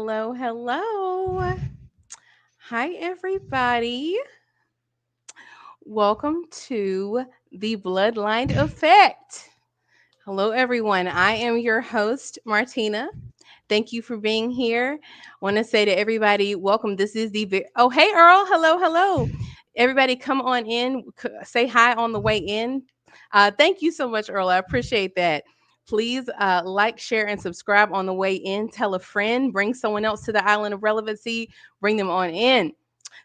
hello, hello. Hi, everybody. Welcome to the Bloodline Effect. Hello, everyone. I am your host, Martina. Thank you for being here. I want to say to everybody, welcome. This is oh, hey, Earl. Hello, hello. Everybody, come on in. Say hi on the way in. Thank you so much, Earl. I appreciate that. Please like, share, and subscribe on the way in. Tell a friend. Bring someone else to the island of relevancy. Bring them on in.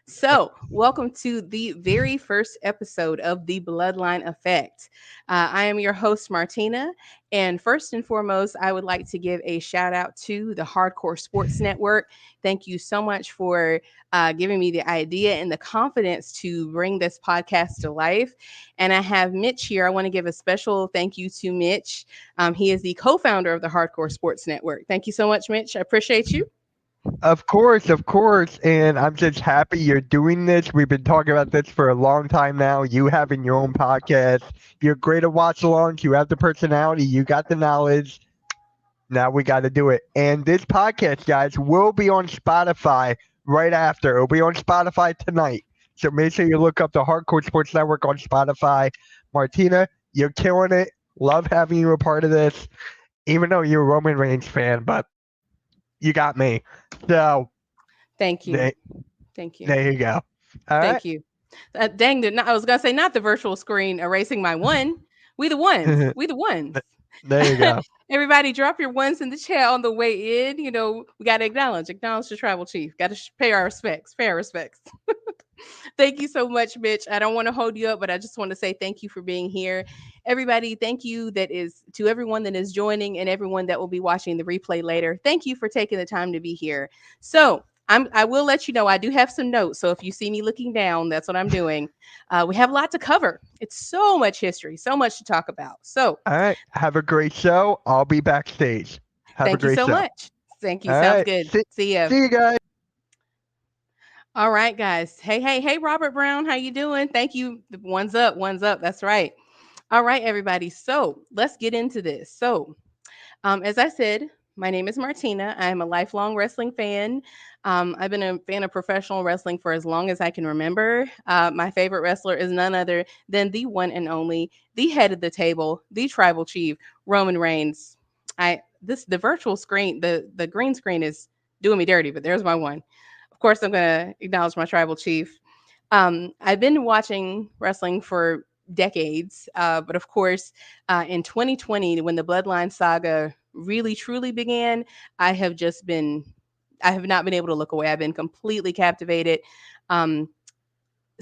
So, welcome to the very first episode of the Bloodline Effect. I am your host, Martina. And first and foremost, I would like to give a shout out to the Hardcore Sports Network. Thank you so much for giving me the idea and the confidence to bring this podcast to life. And I have Mitch here. I want to give a special thank you to Mitch. He is the co founder of the Hardcore Sports Network. Thank you so much, Mitch. I appreciate you. Of course, of course. And I'm just happy you're doing this. We've been talking about this for a long time now. You having your own podcast. You're great at watch alongs. You have the personality. You got the knowledge. Now we got to do it. And this podcast, guys, will be on Spotify right after. It'll be on Spotify tonight. So make sure you look up the Hardcore Sports Network on Spotify. Martina, you're killing it. Love having you a part of this, even though you're a Roman Reigns fan, but you got me. So Thank you. there, Thank you. there you go. All right. Thank you. Dang, I was gonna say not the virtual screen erasing my one. We the ones. We the ones. There you go. Everybody, drop your ones in the chat on the way in. You know, we got to acknowledge the tribal chief. Got to pay our respects. Pay our respects. Thank you so much, Mitch. I don't want to hold you up, but I just want to say thank you for being here. Everybody, thank you that is to everyone that is joining and everyone that will be watching the replay later. Thank you for taking the time to be here. So I will let you know I do have some notes. So if you see me looking down, that's what I'm doing. We have a lot to cover. It's so much history, so much to talk about. So All right. Have a great show. I'll be backstage. Have a thank you great so show. much. Thank you. All Sounds right. good. See ya. See you guys. All right, guys. Hey, Robert Brown. How you doing? Thank you. One's up, one's up. That's right. All right, everybody. So let's get into this. So, as I said, my name is Martina. I am a lifelong wrestling fan. I've been a fan of professional wrestling for as long as I can remember. My favorite wrestler is none other than the one and only, the head of the table, the tribal chief, Roman Reigns. The virtual screen, the green screen is doing me dirty, but there's my one. Of course, I'm gonna acknowledge my tribal chief. I've been watching wrestling for decades, but of course, in 2020, when the Bloodline saga really truly began, I have just been, I have not been able to look away. I've been completely captivated. Um,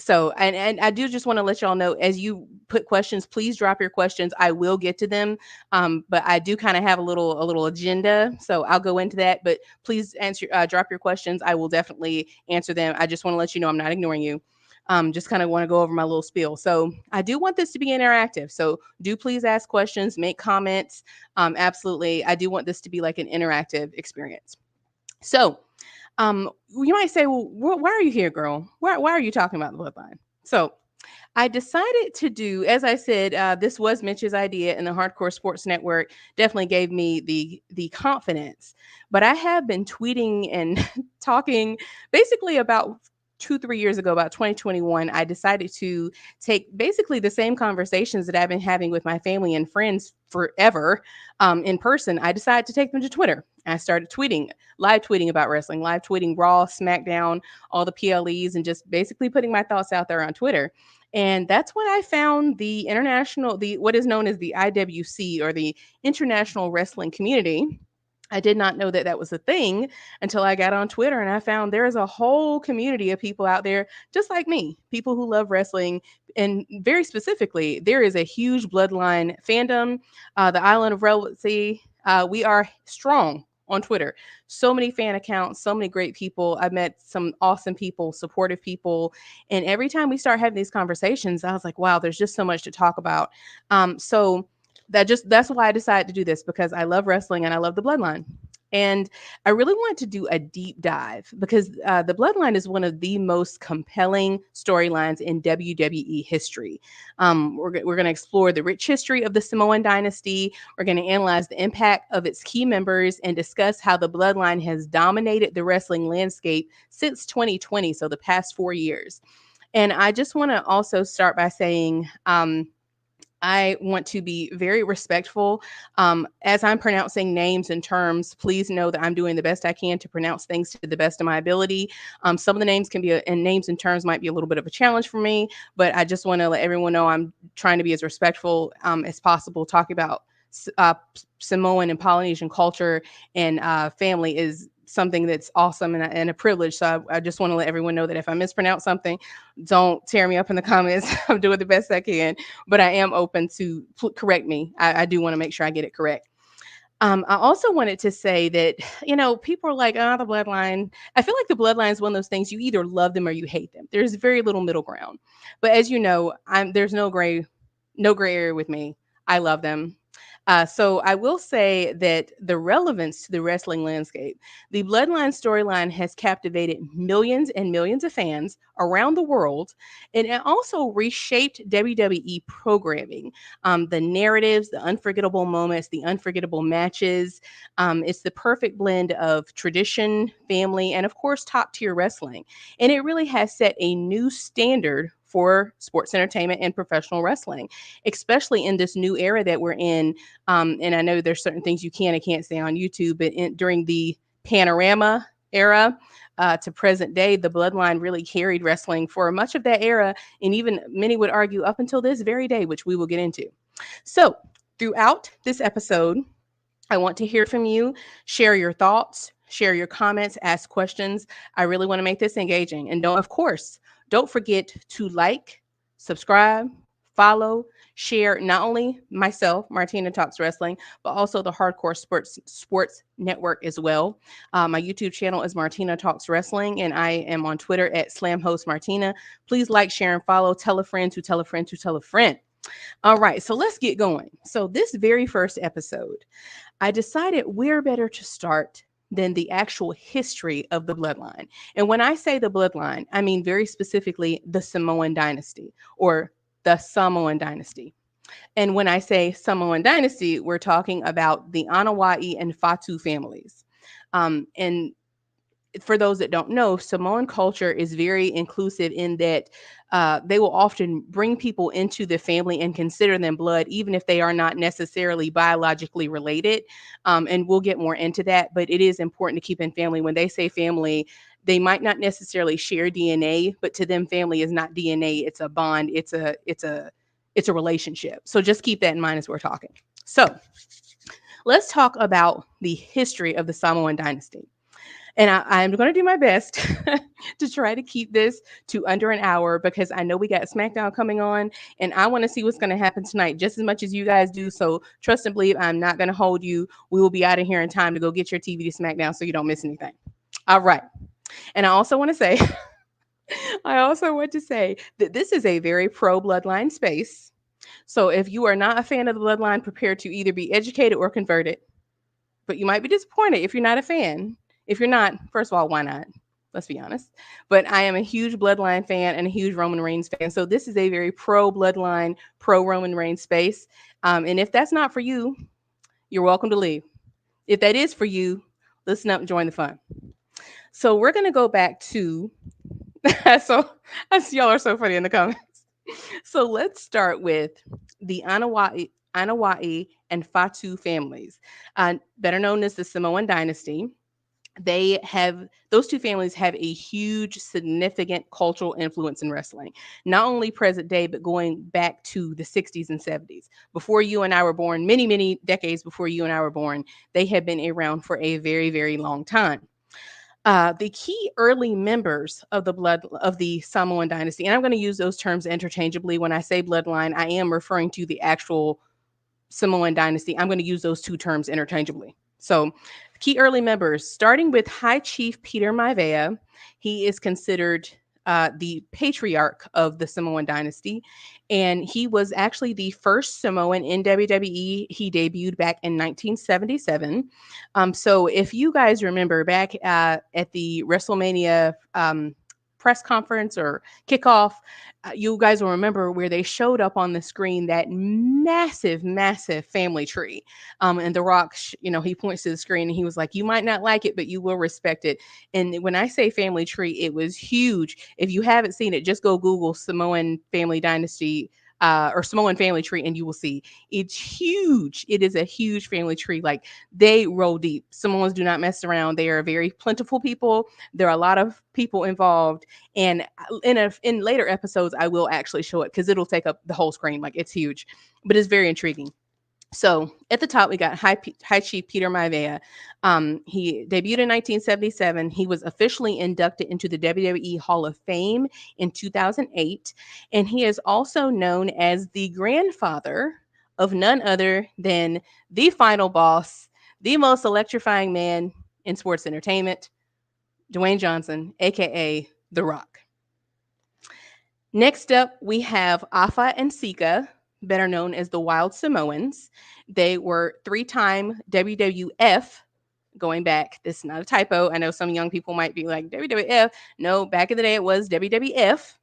and I do just want to let y'all know, as you put questions, please drop your questions. I will get to them. But I do kind of have a little agenda, so I'll go into that. But please drop your questions. I will definitely answer them. I just want to let you know I'm not ignoring you. Just kind of want to go over my little spiel. So I do want this to be interactive. So do please ask questions, make comments. Absolutely, I do want this to be like an interactive experience. So you might say, well, why are you here, girl? Why are you talking about the bloodline? So I decided to do, as I said, this was Mitch's idea, and the Hardcore Sports Network definitely gave me the confidence. But I have been tweeting and talking basically about 2 3 years ago, about 2021. I decided to take basically the same conversations that I've been having with my family and friends forever in person. I decided to take them to Twitter. I started tweeting, live tweeting about wrestling, live tweeting Raw, SmackDown, all the PLEs, and just basically putting my thoughts out there on Twitter. And that's when I found the international, the what is known as the IWC, or the International Wrestling Community. I did not know that that was a thing until I got on Twitter and I found there is a whole community of people out there just like me, people who love wrestling. And very specifically, there is a huge bloodline fandom. The Island of Relevancy, we are strong on Twitter. So many fan accounts, so many great people. I've met some awesome people, supportive people. And every time we start having these conversations, I was like, wow, there's just so much to talk about. So that's why I decided to do this, because I love wrestling and I love the bloodline. And I really want to do a deep dive because the Bloodline is one of the most compelling storylines in WWE history. We're going to explore the rich history of the Samoan dynasty. We're going to analyze the impact of its key members and discuss how the Bloodline has dominated the wrestling landscape since 2020, so the past 4 years. And I just want to also start by saying, I want to be very respectful. As I'm pronouncing names and terms, please know that I'm doing the best I can to pronounce things to the best of my ability. Some of the names can be, and names and terms might be a little bit of a challenge for me, but I just want to let everyone know I'm trying to be as respectful as possible. Talking about uh, Samoan and Polynesian culture and family is something that's awesome and a privilege. So I just want to let everyone know that if I mispronounce something, don't tear me up in the comments. I'm doing the best I can, but I am open to correct me. I do want to make sure I get it correct. I also wanted to say that, people are like, oh, the bloodline. I feel like the bloodline is one of those things you either love them or you hate them. There's very little middle ground. But as you know, there's no gray area with me. I love them. So I will say that the relevance to the wrestling landscape, the Bloodline storyline has captivated millions and millions of fans around the world, and it also reshaped WWE programming. The narratives, the unforgettable moments, the unforgettable matches. It's the perfect blend of tradition, family, and of course, top tier wrestling. And it really has set a new standard for sports entertainment and professional wrestling, especially in this new era that we're in. And I know there's certain things you can and can't say on YouTube, but during the panorama era to present day, the bloodline really carried wrestling for much of that era. And even many would argue up until this very day, which we will get into. So, throughout this episode, I want to hear from you. Share your thoughts, share your comments, ask questions. I really want to make this engaging. And don't, of course, don't forget to like, subscribe, follow, share not only myself, Martina Talks Wrestling, but also the Hardcore Sports Network as well. My YouTube channel is Martina Talks Wrestling, and I am on Twitter at SlamHost Martina. Please like, share, and follow. Tell a friend to tell a friend to tell a friend. All right, so let's get going. So, this very first episode, I decided where better to start than the actual history of the bloodline. And when I say the bloodline, I mean very specifically the Samoan dynasty or the Samoan dynasty. And when I say Samoan dynasty, we're talking about the Anawai and Fatu families. And for those that don't know, Samoan culture is very inclusive in that they will often bring people into the family and consider them blood, even if they are not necessarily biologically related. And we'll get more into that, but it is important to keep in family. When they say family, they might not necessarily share DNA, but to them, family is not DNA; it's a bond. It's a relationship. So just keep that in mind as we're talking. So let's talk about the history of the Samoan dynasty. And I'm going to do my best to try to keep this to under an hour because I know we got SmackDown coming on and I want to see what's going to happen tonight just as much as you guys do. So trust and believe I'm not going to hold you. We will be out of here in time to go get your TV to SmackDown so you don't miss anything. All right. And I also want to say, I also want to say that this is a very pro bloodline space. So if you are not a fan of the bloodline, prepare to either be educated or converted, but you might be disappointed if you're not a fan. If you're not, first of all, why not? Let's be honest. But I am a huge Bloodline fan and a huge Roman Reigns fan. So this is a very pro Bloodline, pro Roman Reigns space. And if that's not for you, you're welcome to leave. If that is for you, listen up and join the fun. So we're going to go back to, so y'all are so funny in the comments. So let's start with the Anawai and Fatu families, better known as the Samoan dynasty. Those two families have a huge, significant cultural influence in wrestling, not only present day, but going back to the 60s and 70s. Before you and I were born, many, many decades before you and I were born, they have been around for a very, very long time. The key early members of the Samoan dynasty, and I'm going to use those terms interchangeably. When I say bloodline, I am referring to the actual Samoan dynasty. I'm going to use those two terms interchangeably. So, key early members, starting with High Chief Peter Maivea, he is considered the patriarch of the Samoan dynasty, and he was actually the first Samoan in WWE. He debuted back in 1977. So if you guys remember back at the WrestleMania press conference or kickoff, you guys will remember where they showed up on the screen that massive, massive family tree. And The Rock, he points to the screen and he was like, "You might not like it, but you will respect it." And when I say family tree, it was huge. If you haven't seen it, just go Google Samoan family dynasty. Or Samoan family tree, and you will see it's huge. It is a huge family tree. Like, they roll deep. Samoans do not mess around. They are very plentiful people. There are a lot of people involved, and in later episodes, I will actually show it because it'll take up the whole screen. Like, it's huge, but it's very intriguing. So at the top, we got High Chief Peter Maivia. He debuted in 1977. He was officially inducted into the WWE Hall of Fame in 2008. And he is also known as the grandfather of none other than the final boss, the most electrifying man in sports entertainment, Dwayne Johnson, aka The Rock. Next up, we have Afa and Sika, better known as the Wild Samoans. They were three-time WWF, going back. This is not a typo. I know some young people might be like, WWF. No, back in the day, it was WWF,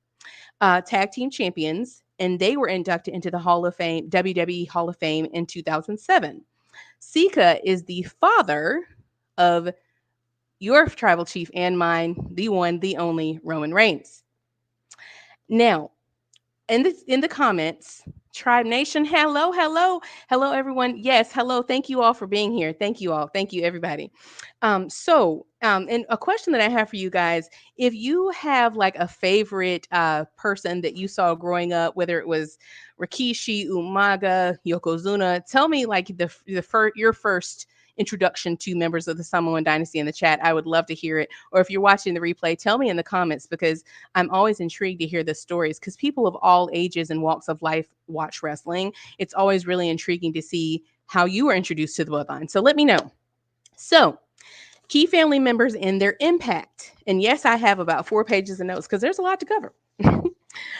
tag team champions, and they were inducted into the Hall of Fame, WWE Hall of Fame in 2007. Sika is the father of your tribal chief and mine, the one, the only Roman Reigns. Now, in the comments, Tribe Nation, hello, hello, hello, everyone. Yes, hello. Thank you all for being here. Thank you all. Thank you, everybody. And a question that I have for you guys: if you have like a favorite person that you saw growing up, whether it was Rikishi, Umaga, Yokozuna, tell me like your first introduction to members of the Samoan dynasty in the chat. I would love to hear it. Or if you're watching the replay, tell me in the comments, because I'm always intrigued to hear the stories, because people of all ages and walks of life watch wrestling. It's always really intriguing to see how you were introduced to the bloodline. So let me know. So, key family members and their impact. And yes, I have about 4 pages of notes because there's a lot to cover.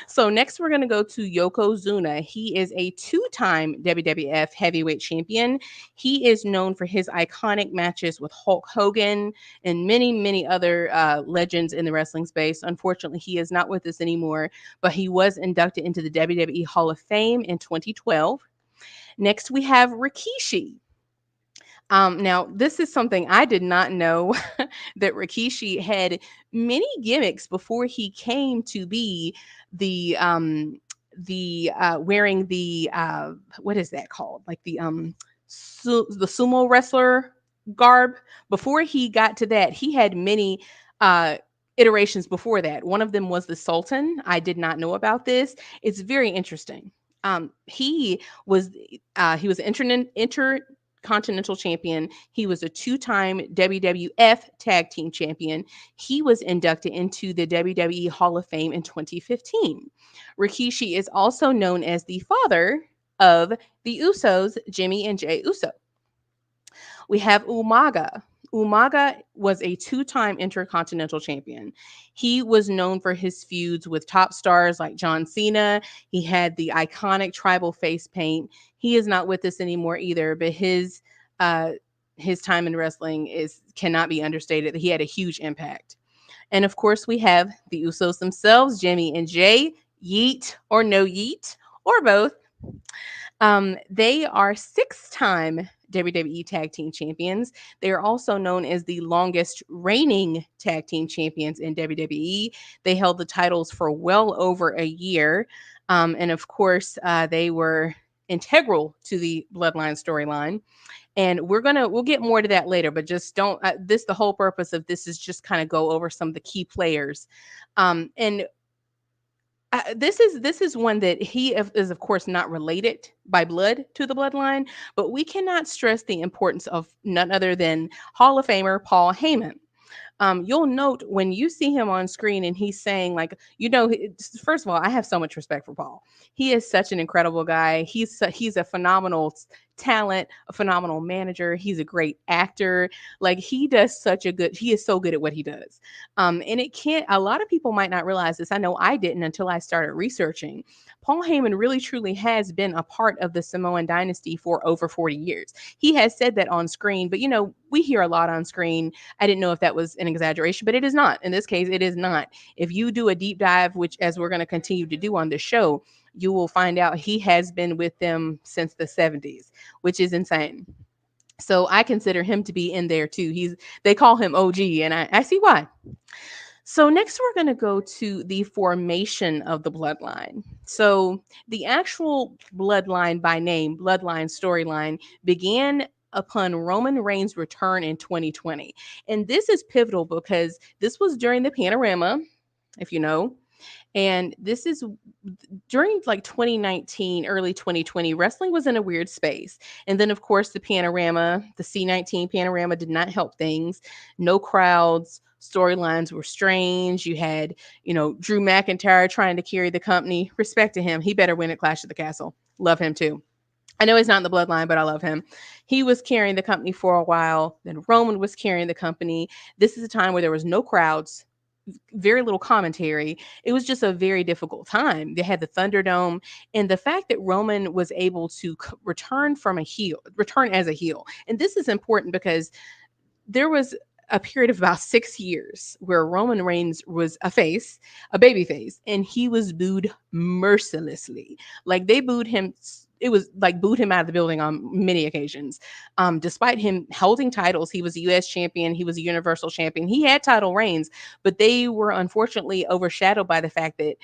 So next, we're going to go to Yokozuna. He is a two-time WWF heavyweight champion. He is known for his iconic matches with Hulk Hogan and many, many other legends in the wrestling space. Unfortunately, he is not with us anymore, but he was inducted into the WWE Hall of Fame in 2012. Next, we have Rikishi. Now, this is something I did not know that Rikishi had many gimmicks before he came to be the wearing the what is that called? Like the sumo wrestler garb. Before he got to that, he had many uh iterations before that. One of them was the Sultan. I did not know about this. It's very interesting. He was intercontinental champion. He was a two-time WWF tag team champion. He was inducted into the WWE Hall of Fame in 2015. Rikishi is also known as the father of the Usos, Jimmy and Jay Uso. We have Umaga. Umaga was a two-time intercontinental champion. He was known for his feuds with top stars like John Cena. He had the iconic tribal face paint. He is not with us anymore either, but uh his time in wrestling is cannot be understated. He had a huge impact. And of course, we have the Usos themselves, Jimmy and Jay, yeet or no yeet, or both. They are six-time WWE Tag Team Champions. They are also known as the longest reigning tag team champions in WWE. They held the titles for well over a year. And of course, they were integral to the Bloodline storyline. And we'll get more to that later, but just don't, the whole purpose of this is just kind of go over some of the key players. And this is one that he is of course not related by blood to the bloodline, but we cannot stress the importance of none other than Hall of Famer Paul Heyman. You'll note when you see him on screen and he's saying, like, first of all, I have so much respect for Paul. He is such an incredible guy. He's a phenomenal talent, a phenomenal manager. He's a great actor. Like he does such a good, he is so good at what he does. And it can't, a lot of people might not realize this. I know I didn't until I started researching. Paul Heyman really truly has been a part of the Samoan dynasty for over 40 years. He has said that on screen, but we hear a lot on screen. I didn't know if that was an exaggeration, but it is not. In this case, it is not. If you do a deep dive, which as we're going to continue to do on the show, you will find out he has been with them since the 70s, which is insane. So I consider him to be in there too. They call him OG, and I see why. So next we're going to go to the formation of the bloodline. So the actual bloodline by name, bloodline storyline began upon Roman Reigns' return in 2020. And this is pivotal because this was during the Panorama, if you know, and this is during like 2019, early 2020, wrestling was in a weird space. And then, of course, the panorama, the C19 panorama did not help things. No crowds, storylines were strange. You had, Drew McIntyre trying to carry the company. Respect to him. He better win at Clash of the Castle. Love him too. I know he's not in the bloodline, but I love him. He was carrying the company for a while. Then Roman was carrying the company. This is a time where there was no crowds, very little commentary. It was just a very difficult time. They had the Thunderdome, and the fact that Roman was able to return as a heel. And this is important because there was a period of about 6 years where Roman Reigns was a baby face, and he was booed mercilessly. Like they booed him. It was like booed him out of the building on many occasions. Despite him holding titles, he was a U.S. champion. He was a Universal champion. He had title reigns, but they were unfortunately overshadowed by the fact that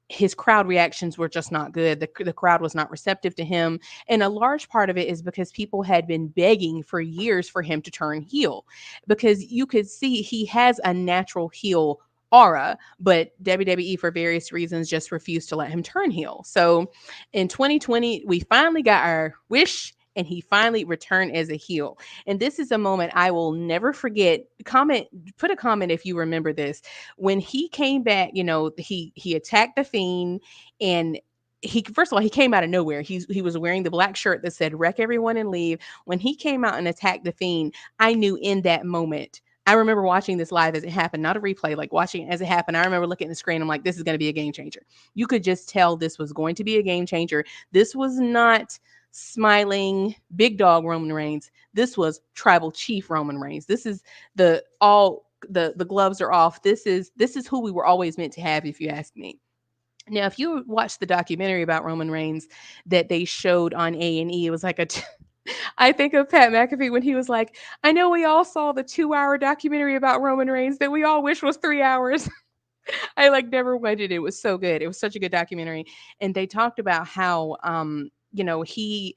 his crowd reactions were just not good. The crowd was not receptive to him. And a large part of it is because people had been begging for years for him to turn heel, because you could see he has a natural heel aura, but WWE for various reasons just refused to let him turn heel. So in 2020, we finally got our wish, and he finally returned as a heel. And this is a moment I will never forget. Put a comment if you remember this. When he came back, he attacked the Fiend, and he first of all he came out of nowhere. He was wearing the black shirt that said "Wreck everyone and leave." When he came out and attacked the Fiend, I knew in that moment. I remember watching this live as it happened, not a replay, like watching it as it happened. I remember looking at the screen. I'm like, this is going to be a game changer. You could just tell this was going to be a game changer. This was not smiling big dog Roman Reigns. This was tribal chief Roman Reigns. This is the gloves are off. This is who we were always meant to have, if you ask me. Now, if you watch the documentary about Roman Reigns that they showed on A&E, it was like I think of Pat McAfee when he was like, I know we all saw the 2-hour documentary about Roman Reigns that we all wish was 3 hours. I like never waited. It was so good. It was such a good documentary. And they talked about how he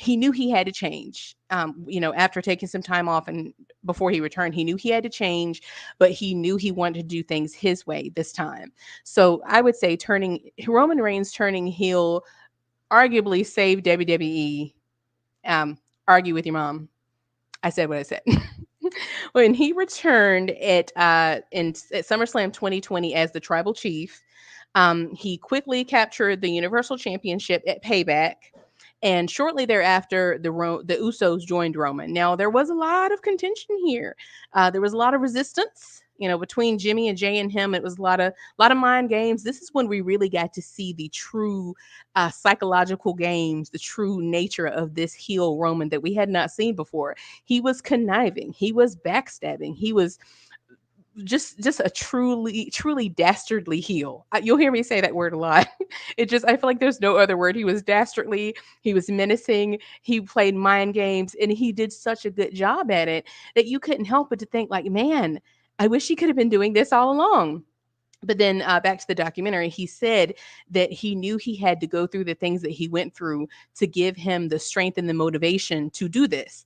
knew he had to change. After taking some time off and before he returned, he knew he had to change, but he knew he wanted to do things his way this time. So I would say turning Roman Reigns turning heel arguably saved WWE. Argue with your mom. I said what I said. When he returned at SummerSlam 2020 as the Tribal Chief, he quickly captured the Universal Championship at Payback, and shortly thereafter, the Usos joined Roman. Now there was a lot of contention here. There was a lot of resistance. Between Jimmy and Jay and him, it was a lot of mind games. This is when we really got to see the true psychological games, the true nature of this heel Roman that we had not seen before. He was conniving, he was backstabbing, he was just a truly dastardly heel. You'll hear me say that word a lot. I feel like there's no other word. He was dastardly, he was menacing, he played mind games, and he did such a good job at it that you couldn't help but to think like, man, I wish he could have been doing this all along. But then back to the documentary, he said that he knew he had to go through the things that he went through to give him the strength and the motivation to do this,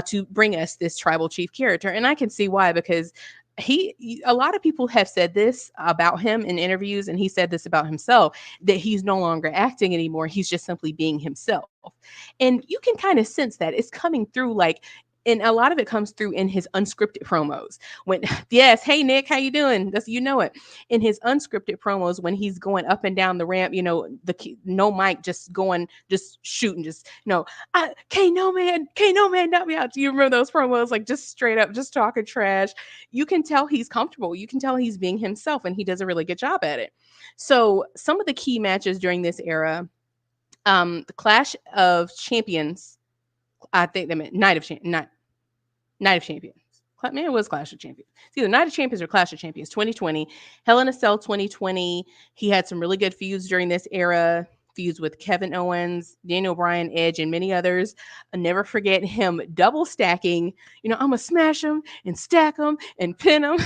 to bring us this tribal chief character. And I can see why, because a lot of people have said this about him in interviews, and he said this about himself, that he's no longer acting anymore. He's just simply being himself. And you can kind of sense that it's coming through, like And a lot of it comes through in his unscripted promos. When yes, hey Nick, how you doing? That's you know it. In his unscripted promos, when he's going up and down the ramp, no mic, just going, just shooting, just K no man, knock me out. Do you remember those promos? Like just straight up, just talking trash. You can tell he's comfortable. You can tell he's being himself, and he does a really good job at it. So some of the key matches during this era, the Clash of Champions. I think they meant Night of Champions. Man, it was Clash of Champions. It's either Night of Champions or Clash of Champions 2020. Hell in a Cell 2020. He had some really good feuds during this era. Feuds with Kevin Owens, Daniel Bryan, Edge, and many others. I'll never forget him double stacking. I'm going to smash him and stack him and pin him.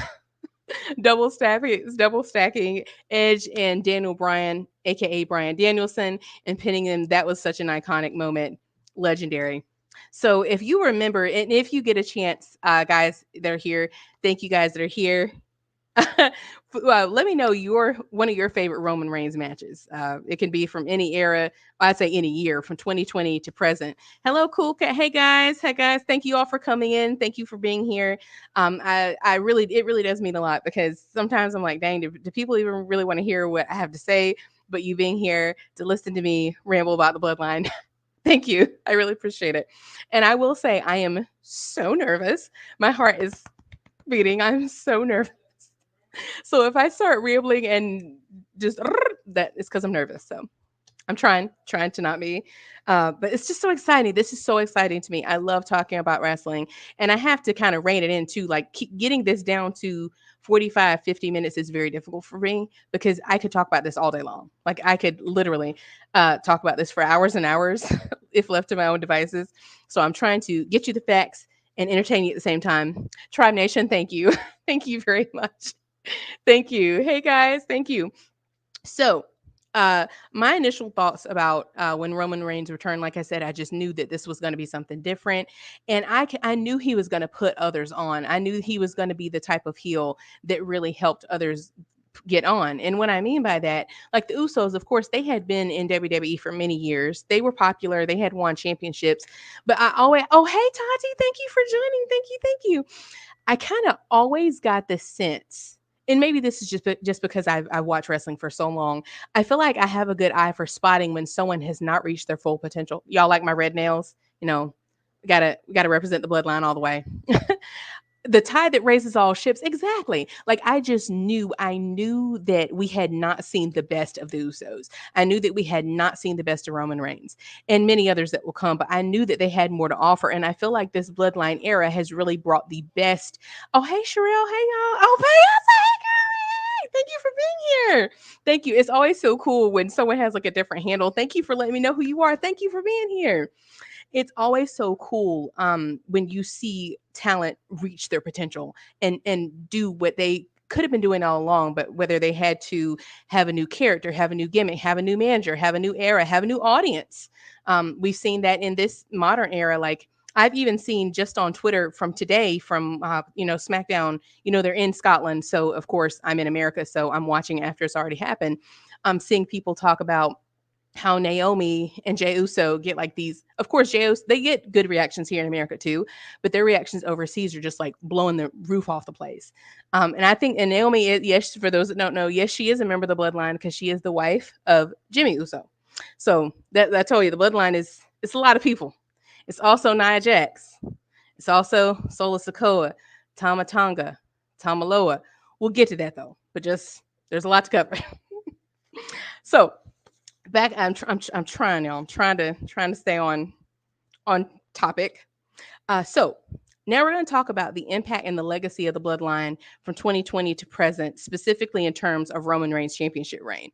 double stacking Edge and Daniel Bryan, aka Bryan Danielson, and pinning him. That was such an iconic moment. Legendary. So if you remember, and if you get a chance, guys that are here, thank you guys that are here. Let me know your one of your favorite Roman Reigns matches. It can be from any era. I'd say any year, from 2020 to present. Hello, Cool Cat. Hey guys. Thank you all for coming in. Thank you for being here. I really, it really does mean a lot, because sometimes I'm like, dang, do people even really want to hear what I have to say? But you being here to listen to me ramble about the bloodline. Thank you. I really appreciate it. And I will say, I am so nervous. My heart is beating. I'm so nervous. So if I start rambling and just that, it's because I'm nervous. So I'm trying to not be. But it's just so exciting. This is so exciting to me. I love talking about wrestling. And I have to kind of rein it in too. Like getting this down to 45, 50 minutes is very difficult for me, because I could talk about this all day long. Like I could literally talk about this for hours and hours if left to my own devices. So I'm trying to get you the facts and entertain you at the same time. Tribe Nation, thank you. Thank you very much. Thank you. Hey guys, thank you. So, my initial thoughts about when Roman Reigns returned, like I said, I just knew that this was going to be something different, and I knew he was going to put others on. I knew he was going to be the type of heel that really helped others get on. And what I mean by that, like the Usos, of course, they had been in WWE for many years. They were popular. They had won championships. But I always, oh hey Tati, thank you for joining. Thank you. I kind of always got the sense, and maybe this is just because I've watched wrestling for so long. I feel like I have a good eye for spotting when someone has not reached their full potential. Y'all like my red nails? We gotta represent the bloodline all the way. The tide that raises all ships, exactly. Like I knew that we had not seen the best of the Usos. I knew that we had not seen the best of Roman Reigns and many others that will come, but I knew that they had more to offer, and I feel like this bloodline era has really brought the best. Oh hey Sherelle, hey y'all. Oh hey girl, thank you for being here. Thank you. It's always so cool when someone has like a different handle. Thank you for letting me know who you are. Thank you for being here. It's always so cool when you see talent reach their potential and do what they could have been doing all along, but whether they had to have a new character, have a new gimmick, have a new manager, have a new era, have a new audience. We've seen that in this modern era. Like I've even seen just on Twitter from today, from SmackDown. They're in Scotland, so of course I'm in America, so I'm watching after it's already happened. I'm seeing people talk about how Naomi and Jey Uso get like these. Of course, Jey Uso, they get good reactions here in America too, but their reactions overseas are just like blowing the roof off the place. And I think, and Naomi, yes, for those that don't know, yes, she is a member of the bloodline because she is the wife of Jimmy Uso. So that I told you, the bloodline is it's a lot of people. It's also Nia Jax. It's also Sola Sokoa, Tama Tonga, Tamaloa. We'll get to that though, but just there's a lot to cover. So back, I'm trying, y'all. I'm trying to stay on topic. So now we're going to talk about the impact and the legacy of the bloodline from 2020 to present, specifically in terms of Roman Reigns' championship reign.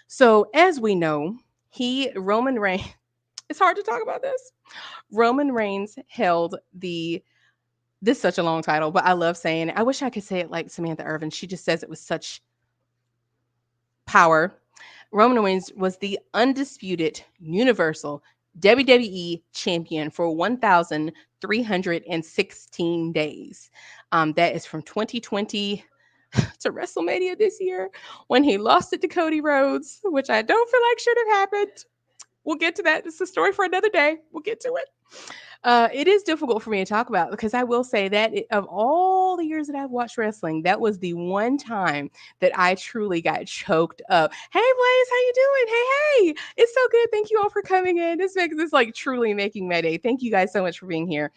So as we know, Roman Reigns. It's hard to talk about this. Roman Reigns held the. This is such a long title, but I love saying it. I wish I could say it like Samantha Irvin. She just says it with such power. Roman Reigns was the undisputed Universal WWE champion for 1,316 days. That is from 2020 to WrestleMania this year, when he lost it to Cody Rhodes, which I don't feel like should have happened. We'll get to that. It's a story for another day. We'll get to it. It is difficult for me to talk about because I will say that of all the years that I've watched wrestling, that was the one time that I truly got choked up. Hey, Blaze, how you doing? Hey, it's so good. Thank you all for coming in. This makes this like truly making my day. Thank you guys so much for being here.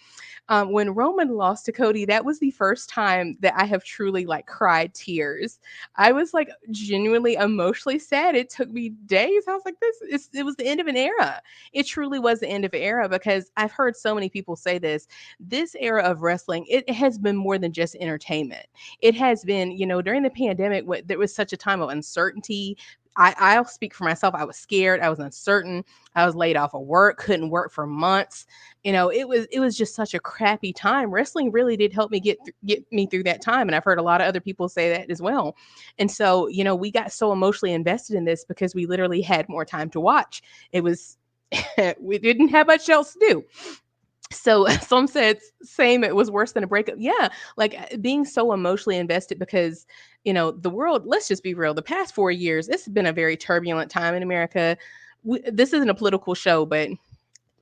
When Roman lost to Cody, that was the first time that I have truly like cried tears. I was like genuinely emotionally sad. It took me days. I was like, it was the end of an era. It truly was the end of an era because I've heard so many people say this. This era of wrestling, it has been more than just entertainment. It has been, during the pandemic, there was such a time of uncertainty. I'll speak for myself. I was scared. I was uncertain. I was laid off of work, couldn't work for months. It was just such a crappy time. Wrestling really did help me get me through that time, and I've heard a lot of other people say that as well. And so, we got so emotionally invested in this because we literally had more time to watch. It was we didn't have much else to do. So some said same it was worse than a breakup. Yeah, like being so emotionally invested because the world, let's just be real, the past 4 years it's been a very turbulent time in America. This isn't a political show, but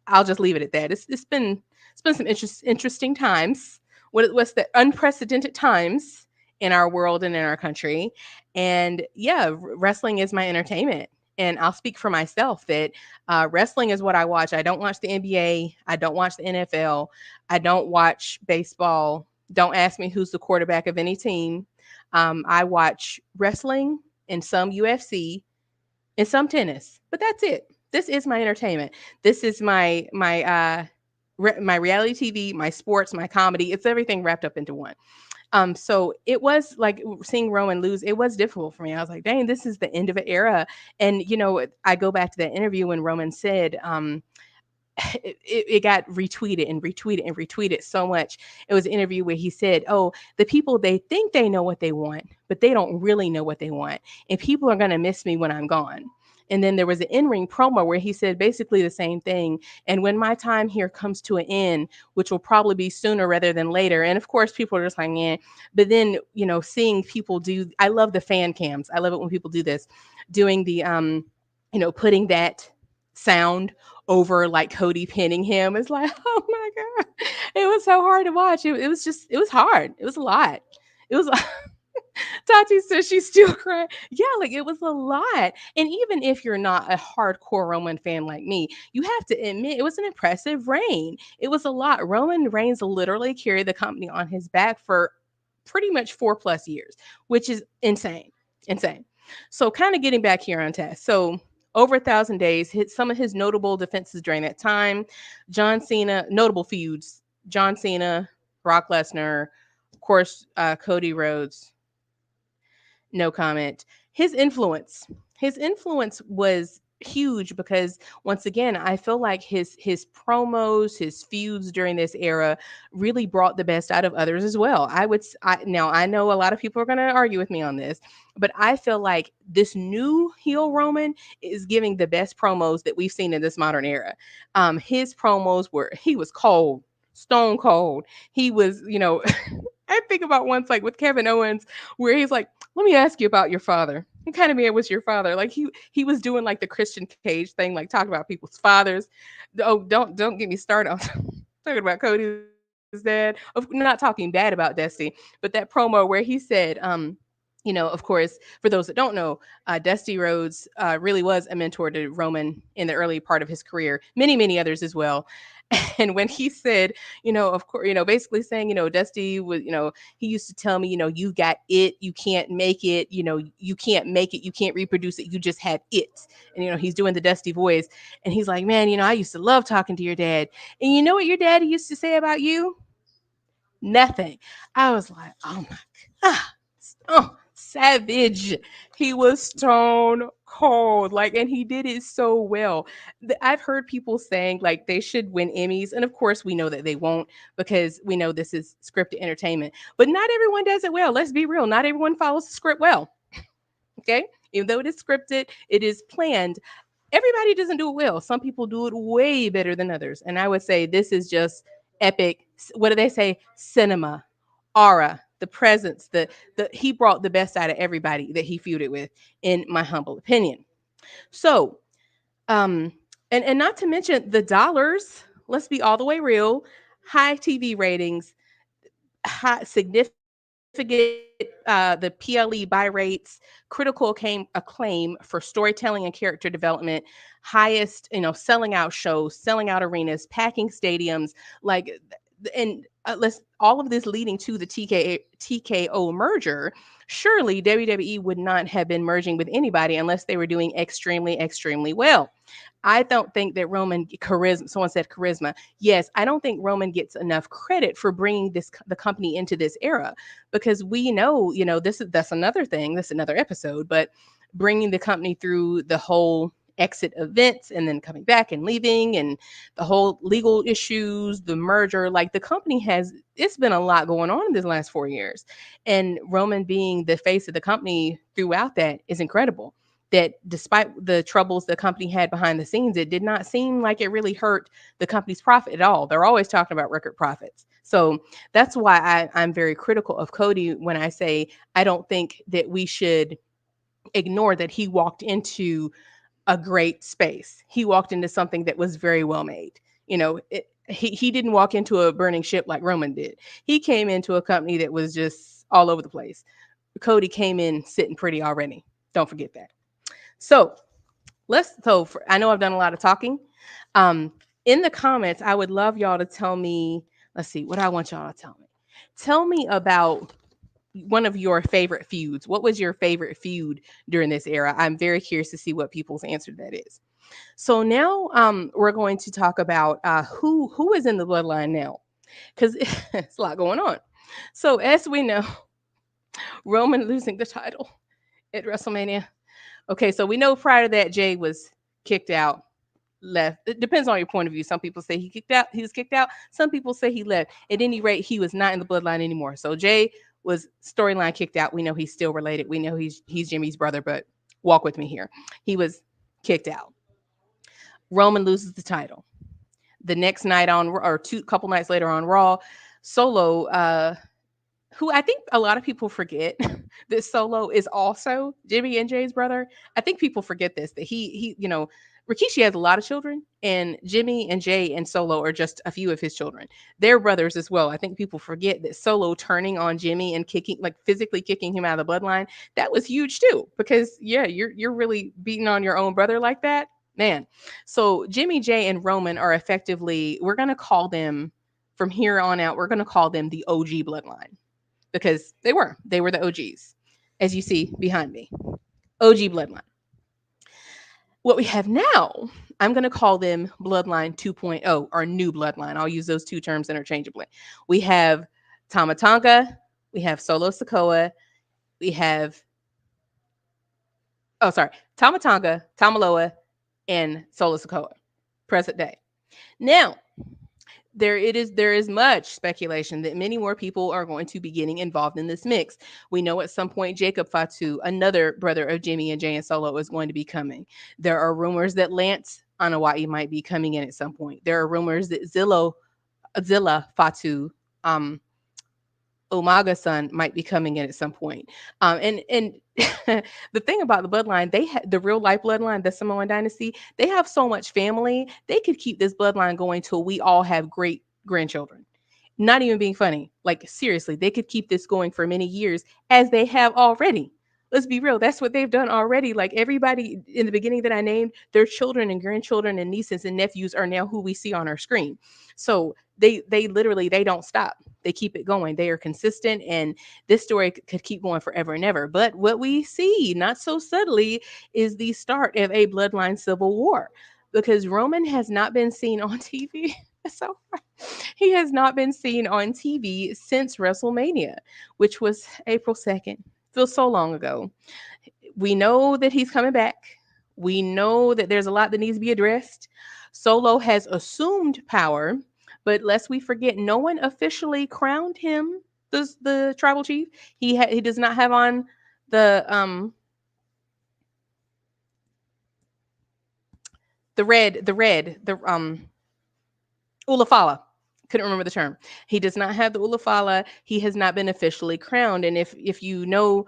I'll just leave it at that. It's been some interesting times. What's the unprecedented times in our world and in our country? And yeah, wrestling is my entertainment. And I'll speak for myself that wrestling is what I watch. I don't watch the NBA. I don't watch the NFL. I don't watch baseball. Don't ask me who's the quarterback of any team. I watch wrestling and some UFC and some tennis, but that's it. This is my entertainment. This is my reality TV, my sports, my comedy. It's everything wrapped up into one. So it was like seeing Roman lose. It was difficult for me. I was like, dang, this is the end of an era. And I go back to that interview when Roman said, it got retweeted and retweeted and retweeted so much. It was an interview where he said, "Oh, the people they think they know what they want, but they don't really know what they want, and people are going to miss me when I'm gone." And then there was an in-ring promo where he said basically the same thing. And when my time here comes to an end, which will probably be sooner rather than later, and of course people are just like, "Yeah." But then seeing people do, I love the fan cams. I love it when people do this, doing the putting that sound over like Cody pinning him. It's like, oh my God. It was so hard to watch. It was hard. It was a lot. It was Tati says she's still crying. Yeah, like it was a lot. And even if you're not a hardcore Roman fan like me, you have to admit it was an impressive reign. It was a lot. Roman Reigns literally carried the company on his back for pretty much 4+ years, which is insane. Insane. So kind of getting back here on task. So over 1,000 days, hit some of his notable defenses during that time. John Cena, notable feuds. John Cena, Brock Lesnar, of course, Cody Rhodes, no comment. His influence was huge because once again, I feel like his promos, his feuds during this era really brought the best out of others as well. Now I know a lot of people are going to argue with me on this, but I feel like this new heel Roman is giving the best promos that we've seen in this modern era. His promos were he was cold, stone cold. He was, I think about once like with Kevin Owens where he's like, let me ask you about your father. What kind of man was your father? Like he was doing like the Christian Cage thing, like talking about people's fathers. Oh, don't get me started on talking about Cody's dad. Of not talking bad about Dusty, but that promo where he said, of course, for those that don't know, Dusty Rhodes really was a mentor to Roman in the early part of his career. Many others as well. And when he said, of course, basically saying, Dusty was, he used to tell me, you got it, you can't make it, you can't make it, you can't reproduce it, you just have it. And he's doing the Dusty voice, and he's like, man, I used to love talking to your dad, and you know what your daddy used to say about you? Nothing. I was like, oh my God. Oh, savage. He was stone cold. Like, and he did it so well. I've heard people saying like they should win Emmys. And of course, we know that they won't because we know this is scripted entertainment. But not everyone does it well. Let's be real. Not everyone follows the script well. Okay. Even though it is scripted, it is planned. Everybody doesn't do it well. Some people do it way better than others. And I would say this is just epic. What do they say? Cinema, aura, the presence, the he brought the best out of everybody that he feuded with, in my humble opinion. So, um, and not to mention the dollars. let's be all the way real. High TV ratings, high, significant the PLE buy rates, critical acclaim for storytelling and character development, highest, selling out shows, selling out arenas, packing stadiums, like, and let's all of this leading to the TKO merger. Surely WWE would not have been merging with anybody unless they were doing extremely, extremely well. I don't think that Roman charisma. Someone said charisma. Yes, I don't think Roman gets enough credit for bringing the company into this era, because we know, that's another thing. That's another episode. But bringing the company through the whole exit events and then coming back and leaving and the whole legal issues, the merger, like the company has, it's been a lot going on in this last 4 years. And Roman being the face of the company throughout that is incredible. That despite the troubles the company had behind the scenes, it did not seem like it really hurt the company's profit at all. They're always talking about record profits. So that's why I'm very critical of Cody when I say I don't think that we should ignore that he walked into a great space. He walked into something that was very well made. He didn't walk into a burning ship like Roman did. He came into a company that was just all over the place. Cody came in sitting pretty already. Don't forget that. So I know I've done a lot of talking. Um, in the comments, I would love y'all to tell me. Let's see what I want y'all to tell me. Tell me about one of your favorite feuds. What was your favorite feud during this era? I'm very curious to see what people's answer to that is. So now we're going to talk about who is in the bloodline now, because it's a lot going on. So as we know, Roman losing the title at WrestleMania. Okay, so we know prior to that, Jay was kicked out, left. It depends on your point of view. Some people say he was kicked out. Some people say he left. At any rate, he was not in the bloodline anymore. So Jay was storyline kicked out. We know he's still related. We know he's Jimmy's brother, but walk with me here. He was kicked out. Roman loses the title. The next night on, or two couple nights later on Raw, Solo who I think a lot of people forget that Solo is also Jimmy and Jay's brother. I think people forget this, that Rikishi has a lot of children, and Jimmy and Jay and Solo are just a few of his children. They're brothers as well. I think people forget that Solo turning on Jimmy and kicking, like physically kicking him out of the bloodline, that was huge too. Because yeah, you're really beating on your own brother like that, man. So Jimmy, Jay, and Roman are effectively, we're gonna call them from here on out, we're gonna call them the OG bloodline, because they were the OGs, as you see behind me. OG bloodline. What we have now, I'm going to call them bloodline 2.0 or new bloodline. I'll use those two terms interchangeably. We have Tama Tonga, we have Solo Sikoa, we have Tama Tonga, Tamaloa, and Solo Sikoa, present day. Now, there is much speculation that many more people are going to be getting involved in this mix. We know at some point Jacob Fatu, another brother of Jimmy and Jay and Solo, is going to be coming. There are rumors that Lance Anawai might be coming in at some point. There are rumors that Zilla Fatu, Umaga son, might be coming in at some point. And the thing about the bloodline, the real life bloodline, the Samoan dynasty, they have so much family. They could keep this bloodline going till we all have great grandchildren. Not even being funny. Like seriously, they could keep this going for many years as they have already. Let's be real. That's what they've done already. Like everybody in the beginning that I named, their children and grandchildren and nieces and nephews are now who we see on our screen. So they literally, they don't stop. They keep it going. They are consistent, and this story could keep going forever and ever. But what we see, not so subtly, is the start of a bloodline civil war, because Roman has not been seen on TV. So he has not been seen on TV since WrestleMania, which was April 2nd. Feels so long ago. We know that he's coming back. We know that there's a lot that needs to be addressed. Solo has assumed power, but lest we forget, no one officially crowned him the tribal chief. He does not have on the ulafala. Couldn't remember the term. He does not have the ulafala. He has not been officially crowned. And if you know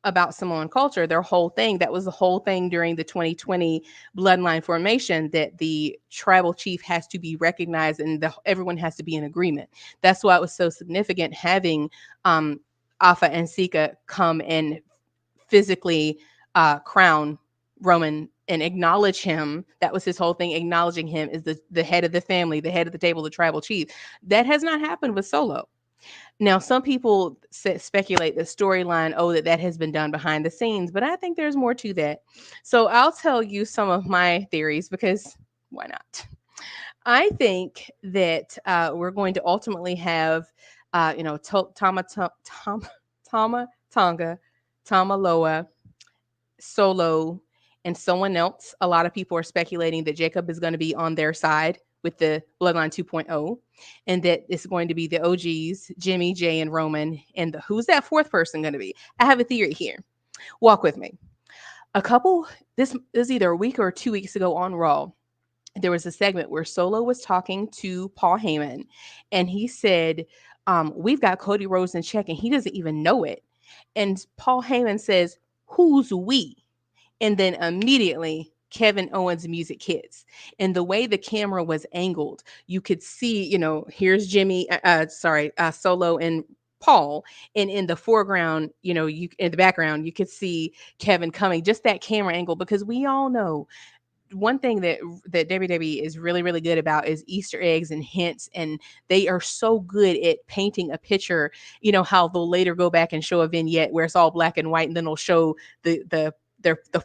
about Samoan culture, their whole thing, that was the whole thing during the 2020 bloodline formation, that the tribal chief has to be recognized and everyone has to be in agreement. That's why it was so significant having um, Afa and Sika come and physically crown Roman and acknowledge him. That was his whole thing, acknowledging him as the head of the family, the head of the table, the tribal chief. That has not happened with Solo. Now, some people speculate the storyline, oh, that has been done behind the scenes, but I think there's more to that. So I'll tell you some of my theories because why not? I think that we're going to ultimately have, Tama Tonga, Tamaloa, Solo, and someone else. A lot of people are speculating that Jacob is going to be on their side with the Bloodline 2.0, and that it's going to be the OGs, Jimmy, Jay, and Roman. And who's that fourth person going to be? I have a theory here. Walk with me. A couple, this is either a week or 2 weeks ago on Raw, there was a segment where Solo was talking to Paul Heyman, and he said, we've got Cody Rhodes in check, and he doesn't even know it. And Paul Heyman says, who's we? And then immediately Kevin Owens' music hits. And the way the camera was angled, you could see, here's Jimmy, Solo and Paul, and in the foreground, you in the background, you could see Kevin coming. Just that camera angle, because we all know one thing that WWE is really really good about is Easter eggs and hints, and they are so good at painting a picture. You know how they'll later go back and show a vignette where it's all black and white, and then they'll show the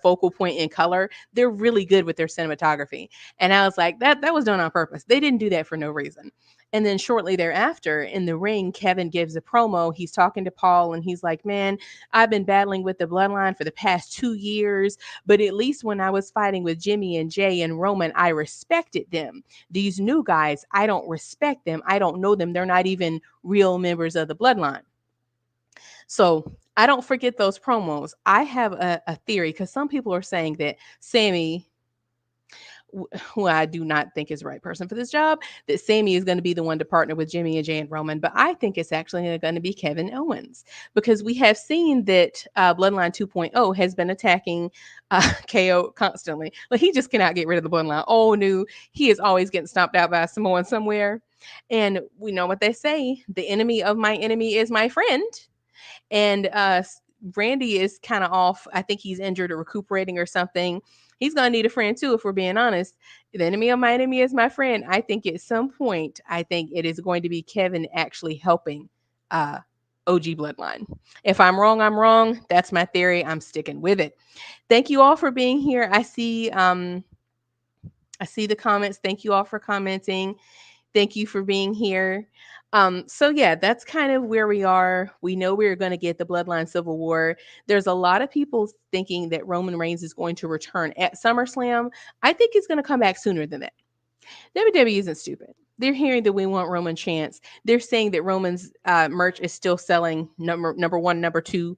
focal point in color. They're really good with their cinematography, and I was like, that was done on purpose. They didn't do that for no reason. And then shortly thereafter, in the ring, Kevin gives a promo. He's talking to Paul, and he's like, "Man, I've been battling with the bloodline for the past 2 years. But at least when I was fighting with Jimmy and Jay and Roman, I respected them. These new guys, I don't respect them. I don't know them. They're not even real members of the bloodline." So I don't forget those promos. I have a theory because some people are saying that Sammy, who I do not think is the right person for this job, that Sammy is going to be the one to partner with Jimmy and Jay and Roman. But I think it's actually going to be Kevin Owens, because we have seen that Bloodline 2.0 has been attacking KO constantly. Like, he just cannot get rid of the Bloodline. Oh, no, he is always getting stomped out by Samoan somewhere. And we know what they say, the enemy of my enemy is my friend. And Randy is kind of off. I think he's injured or recuperating or something. He's gonna need a friend too, if we're being honest. The enemy of my enemy is my friend. I think at some point, I think it is going to be Kevin actually helping uh, OG Bloodline. If I'm wrong, I'm wrong. That's my theory. I'm sticking with it. Thank you all for being here. I see the comments. Thank you all for commenting. Thank you for being here. So yeah, that's kind of where we are. We know we're going to get the Bloodline Civil War. There's a lot of people thinking that Roman Reigns is going to return at SummerSlam. I think he's going to come back sooner than that. WWE isn't stupid. They're hearing that we want Roman chants. They're saying that Roman's merch is still selling number one, number two,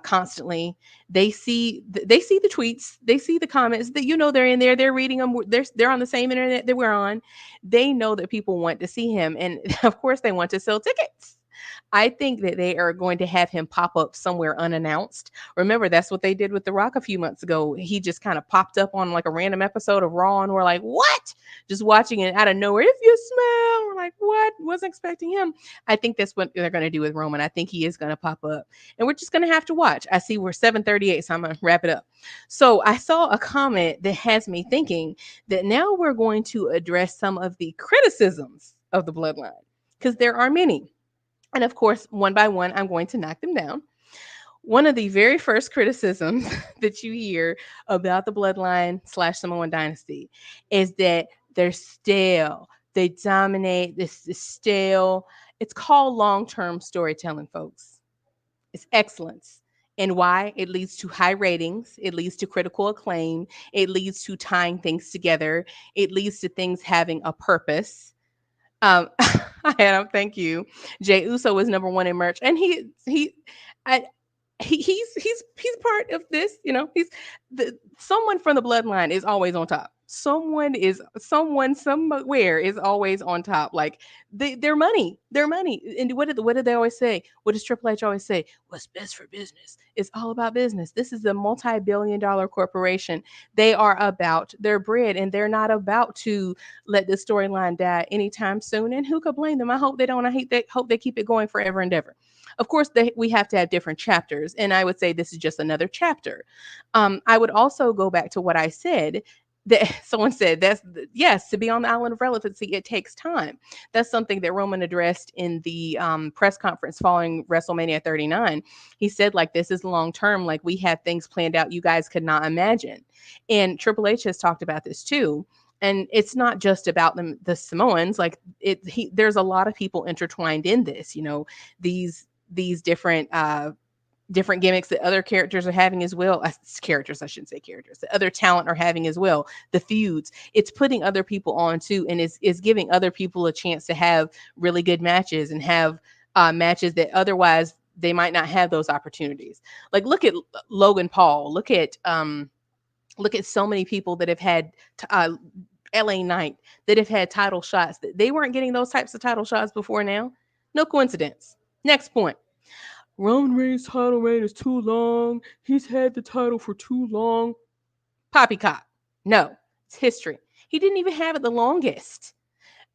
constantly. They see the tweets, they see the comments, that they're in there, they're reading them. They're on the same internet that we're on. They know that people want to see him, and of course they want to sell tickets. I think that they are going to have him pop up somewhere unannounced. Remember, that's what they did with The Rock a few months ago. He just kind of popped up on like a random episode of Raw, and we're like, what? Just watching it out of nowhere. If you smell, we're like, what? Wasn't expecting him. I think that's what they're going to do with Roman. I think he is going to pop up, and we're just going to have to watch. I see we're 7:38, so I'm going to wrap it up. So I saw a comment that has me thinking that now we're going to address some of the criticisms of the bloodline, because there are many. And of course, one by one, I'm going to knock them down. One of the very first criticisms that you hear about the bloodline / Samoan dynasty is that they're stale. They dominate. This is stale. It's called long-term storytelling, folks. It's excellence. And why? It leads to high ratings. It leads to critical acclaim. It leads to tying things together. It leads to things having a purpose. Adam, thank you. Jay Uso was number one in merch, and I, he's part of this. He's someone from the bloodline is always on top. someone somewhere is always on top. Like their money, their money. And what did they always say? What does Triple H always say? What's best for business? It's all about business. This is a multi-billion-dollar corporation. They are about their bread, and they're not about to let this storyline die anytime soon. And who could blame them? I hope they don't. I hate they hope they keep it going forever and ever. Of course, we have to have different chapters, and I would say this is just another chapter. I would also go back to what I said that someone said yes, to be on the island of relevancy it takes time. That's something that Roman addressed in the press conference following WrestleMania 39. He said like this is long term, like we have things planned out you guys could not imagine. And Triple H has talked about this too. And it's not just about the Samoans. Like there's a lot of people intertwined in this. These different gimmicks that other characters are having as well. Characters, I shouldn't say characters. That other talent are having as well. The feuds. It's putting other people on too, and is giving other people a chance to have really good matches and have matches that otherwise they might not have those opportunities. Like look at Logan Paul. Look at so many people that have had LA Knight that have had title shots that they weren't getting those types of title shots before now. No coincidence. Next point. Roman Reigns' title reign is too long. He's had the title for too long. Poppycock. No, it's history. He didn't even have it the longest.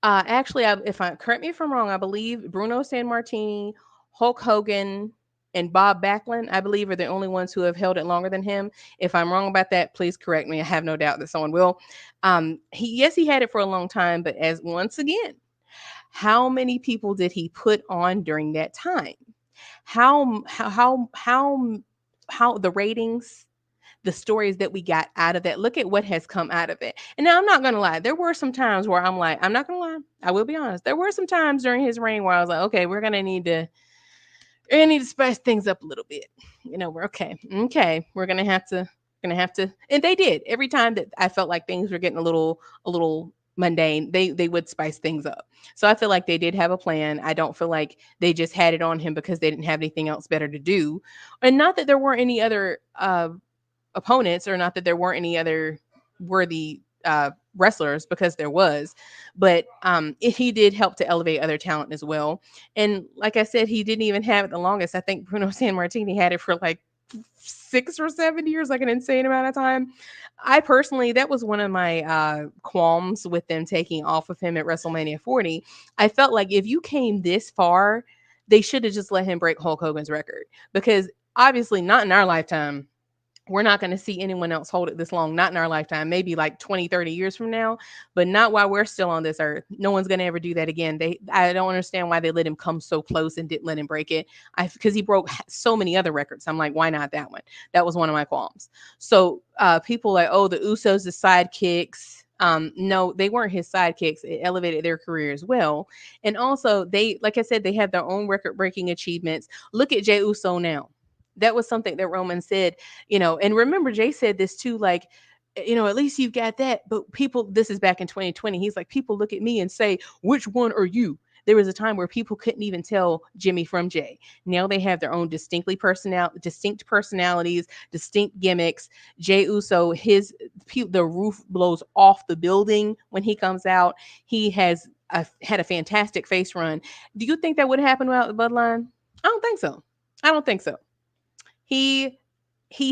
Actually, if I correct me if I'm wrong, I believe Bruno Sammartini, Hulk Hogan, and Bob Backlund, I believe, are the only ones who have held it longer than him. If I'm wrong about that, please correct me. I have no doubt that someone will. He had it for a long time, but as once again, how many people did he put on during that time? How the ratings, the stories that we got out of that. Look at what has come out of it. And now I'm not gonna lie, there were some times where I'm like, I'm not gonna lie, I will be honest. There were some times during his reign where I was like, okay, we're gonna need to spice things up a little bit. We're okay. Okay, we're gonna have to, and they did. Every time that I felt like things were getting a little mundane, they would spice things up. So I feel like they did have a plan. I don't feel like they just had it on him because they didn't have anything else better to do, and not that there weren't any other opponents, or not that there weren't any other worthy wrestlers, because there was. But he did help to elevate other talent as well. And like I said, he didn't even have it the longest. I think Bruno Sammartini had it for like 6 or 7 years, like an insane amount of time. I personally, that was one of my qualms with them taking off of him at WrestleMania 40. I felt like if you came this far, they should have just let him break Hulk Hogan's record, because obviously not in our lifetime. We're not going to see anyone else hold it this long, not in our lifetime, maybe like 20, 30 years from now, but not while we're still on this earth. No one's going to ever do that again. I don't understand why they let him come so close and didn't let him break it. Because he broke so many other records. I'm like, why not that one? That was one of my qualms. So people like, oh, the Usos, the sidekicks. No, they weren't his sidekicks. It elevated their career as well. And also, they, like I said, they have their own record breaking achievements. Look at Jey Uso now. That was something that Roman said, and remember Jay said this too, like, at least you've got that. But people, this is back in 2020. He's like, people look at me and say, which one are you? There was a time where people couldn't even tell Jimmy from Jay. Now they have their own distinct personalities, distinct gimmicks. Jay Uso, the roof blows off the building when he comes out. He has had a fantastic face run. Do you think that would happen without the Bloodline? I don't think so. I don't think so. He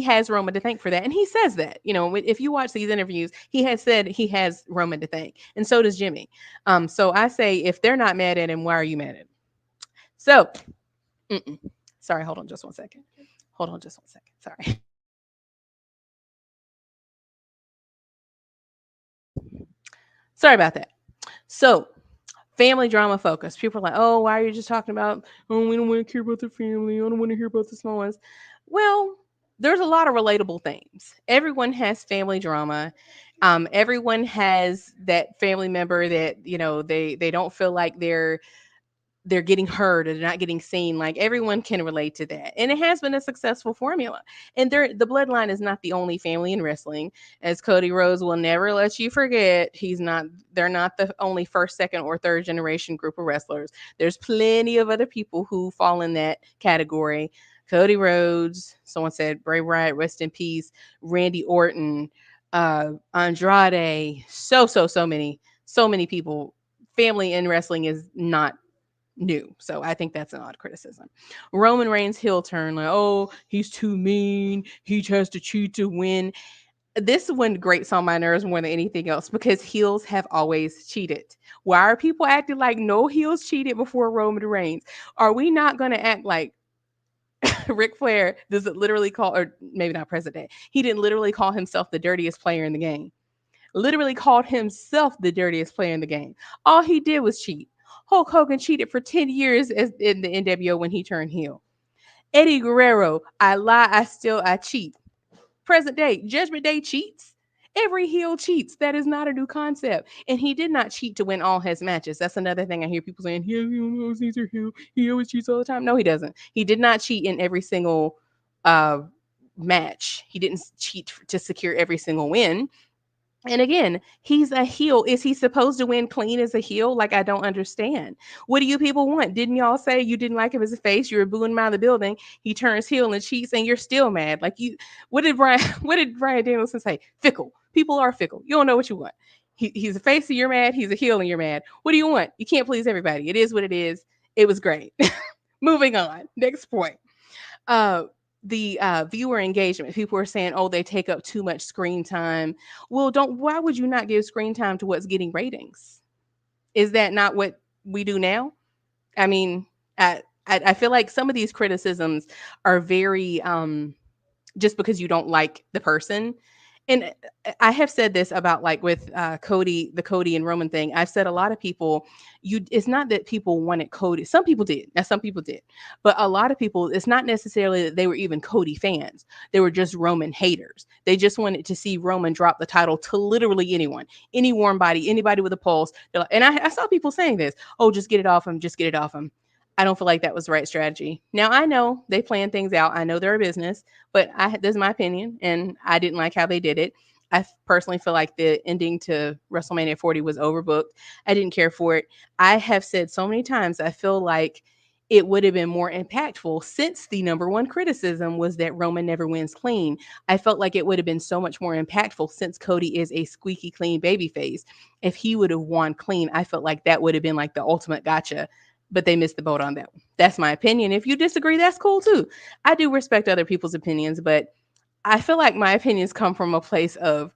has Roman to thank for that, and he says that. If you watch these interviews, he has said he has Roman to thank, and so does Jimmy. So I say, if they're not mad at him, why are you mad at him? So, sorry, hold on just one second. Sorry. Sorry about that. So, family drama focus. People are like, oh, why are you just talking about, oh, we don't want to care about the family. I don't want to hear about the small ones. Well, there's a lot of relatable themes. Everyone has family drama. Everyone has that family member that, they don't feel like they're getting heard or they're not getting seen. Like, everyone can relate to that. And it has been a successful formula. And the bloodline is not the only family in wrestling. As Cody Rhodes will never let you forget, they're not the only first, second, or third generation group of wrestlers. There's plenty of other people who fall in that category. Cody Rhodes, someone said Bray Wyatt, rest in peace, Randy Orton, Andrade, so many people. Family in wrestling is not new. So I think that's an odd criticism. Roman Reigns heel turn, like, oh, he's too mean. He has to cheat to win. This one grates on my nerves more than anything else because heels have always cheated. Why are people acting like no heels cheated before Roman Reigns? Are we not going to act like Ric Flair does it literally call, or maybe not President, he didn't literally call himself the dirtiest player in the game? Literally called himself the dirtiest player in the game. All he did was cheat. Hulk Hogan cheated for 10 years as in the NWO when he turned heel. Eddie Guerrero, I lie, I cheat. Present day, Judgment Day cheats. Every heel cheats. That is not a new concept. And he did not cheat to win all his matches. That's another thing I hear people saying, he always needs a heel. He always cheats all the time. No, he doesn't. He did not cheat in every single uh, match. He didn't cheat to secure every single win. And again, he's a heel. Is he supposed to win clean as a heel? Like, I don't understand. What do you people want? Didn't y'all say you didn't like him as a face? You were booing him out of the building. He turns heel and cheats, and you're still mad. Like, you, what did Brian? What did Brian Danielson say? Fickle. People are fickle. You don't know what you want. He's a face and you're mad. He's a heel and you're mad. What do you want? You can't please everybody. It is what it is. It was great. Moving on. Next point. Uh, the viewer engagement. People are saying, "Oh, they take up too much screen time." Well, don't. Why would you not give screen time to what's getting ratings? Is that not what we do now? I mean, I feel like some of these criticisms are very just because you don't like the person. And I have said this about like with Cody, the Cody and Roman thing. I've said a lot of people, it's not that people wanted Cody. Some people did. Now, some people did. But a lot of people, it's not necessarily that they were even Cody fans. They were just Roman haters. They just wanted to see Roman drop the title to literally anyone, any warm body, anybody with a pulse. And I saw people saying this, oh, just get it off him, just get it off him. I don't feel like that was the right strategy. Now I know they plan things out. I know they're a business, but this is my opinion, and I didn't like how they did it. I personally feel like the ending to WrestleMania 40 was overbooked. I didn't care for it. I have said so many times, I feel like it would have been more impactful since the number one criticism was that Roman never wins clean. I felt like it would have been so much more impactful since Cody is a squeaky clean babyface. If he would have won clean, I felt like that would have been like the ultimate gotcha, but they missed the boat on that one. That's my opinion. If you disagree, that's cool too. I do respect other people's opinions, but I feel like my opinions come from a place of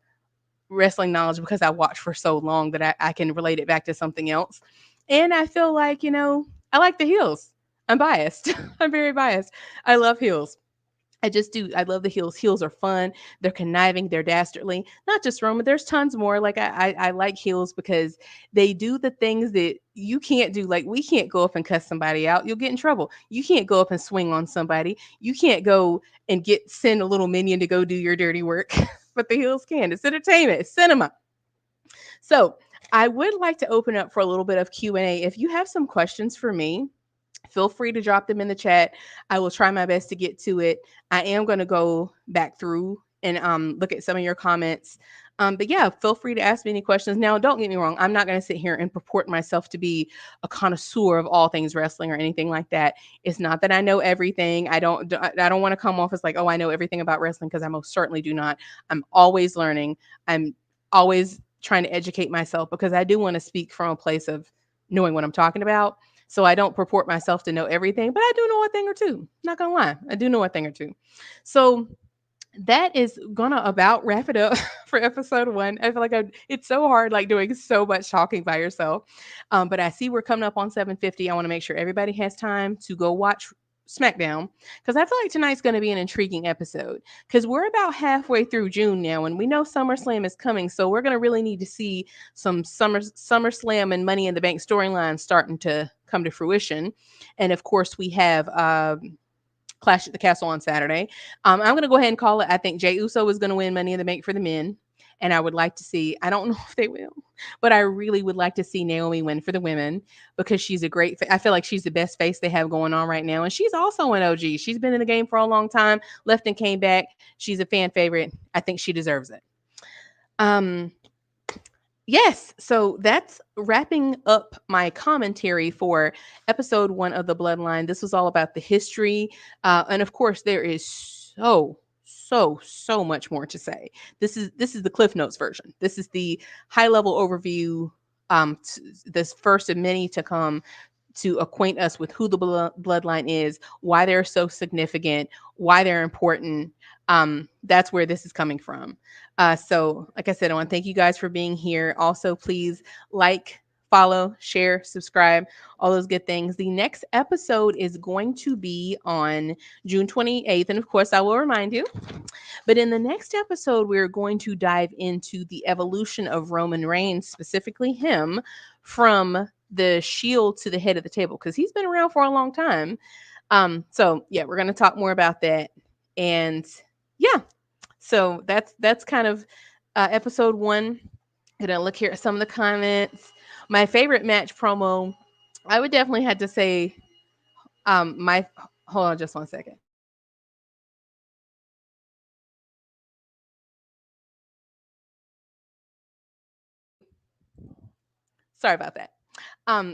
wrestling knowledge because I watched for so long that I can relate it back to something else. And I feel like, I like the heels. I'm biased. I'm very biased. I love heels. I just do. I love the heels. Heels are fun. They're conniving. They're dastardly. Not just Roman. There's tons more. Like I like heels because they do the things that you can't do. Like we can't go up and cuss somebody out. You'll get in trouble. You can't go up and swing on somebody. You can't go and send a little minion to go do your dirty work. But the heels can. It's entertainment. It's cinema. So I would like to open up for a little bit of Q&A. If you have some questions for me, feel free to drop them in the chat. I will try my best to get to it. I am going to go back through and look at some of your comments. But yeah, feel free to ask me any questions. Now, don't get me wrong. I'm not going to sit here and purport myself to be a connoisseur of all things wrestling or anything like that. It's not that I know everything. I don't want to come off as like, oh, I know everything about wrestling, because I most certainly do not. I'm always learning. I'm always trying to educate myself because I do want to speak from a place of knowing what I'm talking about. So I don't purport myself to know everything, but I do know a thing or two. Not gonna lie, I do know a thing or two. So that is gonna about wrap it up for episode one. I feel like it's so hard, like doing so much talking by yourself. But I see we're coming up on 7:50. I want to make sure everybody has time to go watch SmackDown because I feel like tonight's going to be an intriguing episode because we're about halfway through June now, and we know SummerSlam is coming. So we're going to really need to see some SummerSlam and Money in the Bank storylines starting to come to fruition. And of course, we have Clash at the Castle on Saturday. I'm going to go ahead and call it. I think Jey Uso is going to win Money in the Bank for the men. And I would like to see, I don't know if they will, but I really would like to see Naomi win for the women because she's I feel like she's the best face they have going on right now. And she's also an OG. She's been in the game for a long time, left and came back. She's a fan favorite. I think she deserves it. Um, Yes, so that's wrapping up my commentary for episode one of the Bloodline. This was all about the history. And of course, there is so much more to say. This is the Cliff Notes version. This is the high level overview. This first of many to come to acquaint us with who the bloodline is, why they're so significant, why they're important. That's where this is coming from. So, like I said, I want to thank you guys for being here. Also, please like, follow, share, subscribe, all those good things. The next episode is going to be on June 28th. And of course, I will remind you, but in the next episode, we're going to dive into the evolution of Roman Reigns, specifically him, from the Shield to the head of the table, because he's been around for a long time. So yeah, we're gonna talk more about that. And yeah, so that's kind of episode one. Gonna look here at some of the comments. My favorite match promo, I would definitely have to say, my hold on just 1 second. Sorry about that.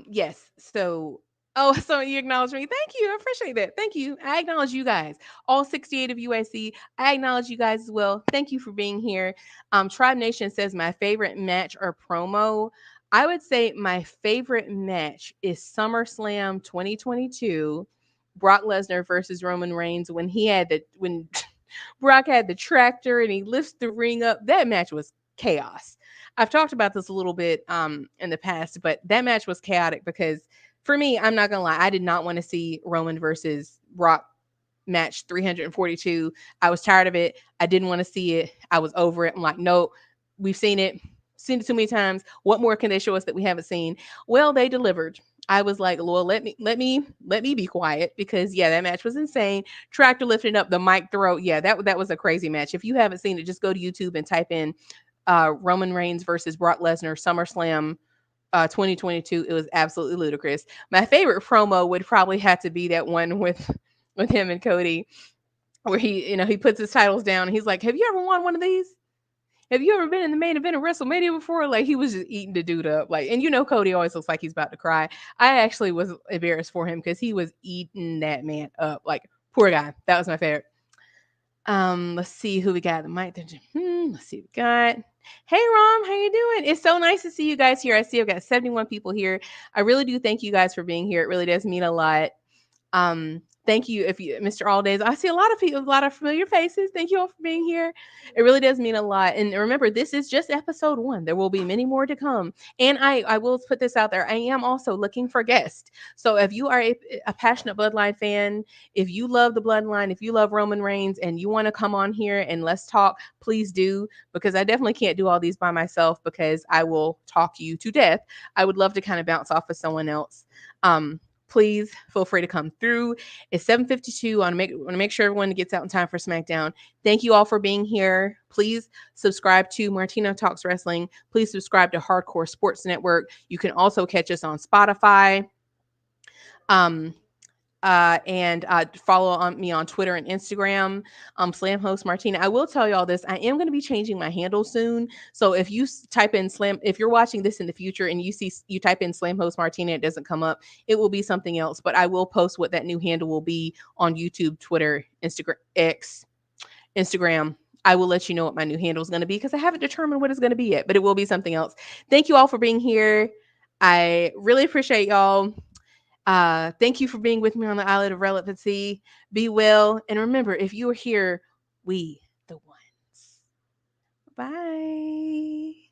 Yes. So, oh, so you acknowledge me. Thank you. I appreciate that. Thank you. I acknowledge you guys. All 68 of you I see. I acknowledge you guys as well. Thank you for being here. Tribe Nation says my favorite match or promo. I would say my favorite match is SummerSlam 2022, Brock Lesnar versus Roman Reigns when he had the when Brock had the tractor and he lifts the ring up. That match was chaos. I've talked about this a little bit in the past, but that match was chaotic because for me, I'm not gonna lie, I did not want to see Roman versus Brock match 342. I was tired of it. I didn't want to see it. I was over it. I'm like, no, we've seen it too many times. What more can they show us that we haven't seen? Well, they delivered. I was like, Lord, let me be quiet because yeah, that match was insane. Tractor lifting up the mic throw. Yeah, that was a crazy match. If you haven't seen it, just go to YouTube and type in Roman Reigns versus Brock Lesnar SummerSlam 2022. It was absolutely ludicrous. My favorite promo would probably have to be that one with him and Cody, where he puts his titles down and he's like, "Have you ever won one of these? Have you ever been in the main event of WrestleMania before?" Like he was just eating the dude up. Like, and Cody always looks like he's about to cry. I actually was embarrassed for him because he was eating that man up. Like, poor guy. That was my favorite. Let's see who we got. The mic. Let's see who we got. Hey Rom, how you doing? It's so nice to see you guys here. I see I've got 71 people here. I really do thank you guys for being here. It really does mean a lot. Thank you, if you, Mr. All Days. I see a lot of people, a lot of familiar faces. Thank you all for being here. It really does mean a lot. And remember, this is just episode one. There will be many more to come. And I will put this out there. I am also looking for guests. So if you are a passionate Bloodline fan, if you love the Bloodline, if you love Roman Reigns, and you want to come on here and let's talk, please do. Because I definitely can't do all these by myself because I will talk you to death. I would love to kind of bounce off of someone else. Please feel free to come through. It's 7:52. I want to make sure everyone gets out in time for SmackDown. Thank you all for being here. Please subscribe to Martina Talks Wrestling. Please subscribe to Hardcore Sports Network. You can also catch us on Spotify. Um, and follow on me on Twitter and Instagram. Slam host Martina. I will tell y'all this. I am going to be changing my handle soon. So if you type in Slam, if you're watching this in the future and you type in Slam host Martina, it doesn't come up. It will be something else. But I will post what that new handle will be on YouTube, Twitter, Instagram, X, Instagram. I will let you know what my new handle is going to be because I haven't determined what it's going to be yet. But it will be something else. Thank you all for being here. I really appreciate y'all. Thank you for being with me on the Island of Relevancy. Be well. And remember, if you are here, we the ones. Bye.